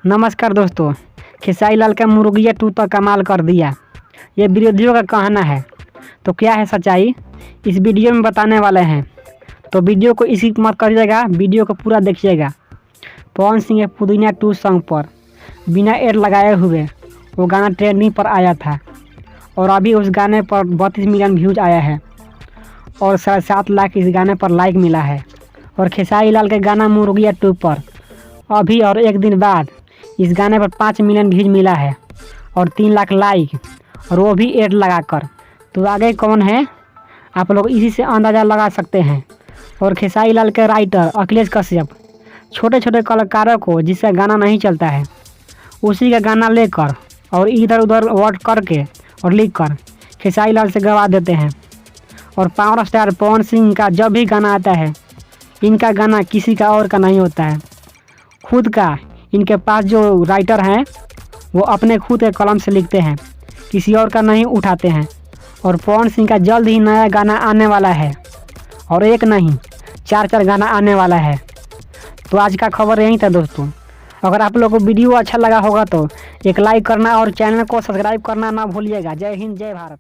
नमस्कार दोस्तों, खेसारी लाल का मुर्गिया 2 तो कमाल कर दिया, ये विरोधियों का कहना है। तो क्या है सच्चाई, इस वीडियो में बताने वाले हैं। तो वीडियो को इसी मत करिएगा, वीडियो को पूरा देखिएगा। पवन सिंह के पुदीना 2 सॉन्ग पर बिना एड लगाए हुए वो गाना ट्रेंडिंग पर आया था और अभी उस गाने पर 32 मिलियन व्यूज आया है और 7.5 लाख इस गाने पर लाइक मिला है। और खेसारी लाल के गाना मुर्गिया 2 पर अभी और एक दिन बाद इस गाने पर 5 मिलियन व्यूज मिला है और 3 लाख लाइक, और वो भी एड लगाकर। तो आगे कौन है आप लोग इसी से अंदाज़ा लगा सकते हैं। और खेसारी लाल के राइटर अखिलेश कश्यप छोटे छोटे कलाकारों को जिसका गाना नहीं चलता है उसी का गाना लेकर और इधर उधर वर्ड करके और लिख कर खेसारी लाल से गवा देते हैं। और पावर स्टार पवन सिंह का जब भी गाना आता है इनका गाना किसी का और का नहीं होता है, खुद का इनके पास जो राइटर हैं वो अपने खुद के कलम से लिखते हैं, किसी और का नहीं उठाते हैं। और पवन सिंह का जल्द ही नया गाना आने वाला है और एक नहीं 4 गाना आने वाला है। तो आज का खबर यही था दोस्तों। अगर आप लोगों को वीडियो अच्छा लगा होगा तो एक लाइक करना और चैनल को सब्सक्राइब करना ना भूलिएगा। जय हिंद, जय भारत।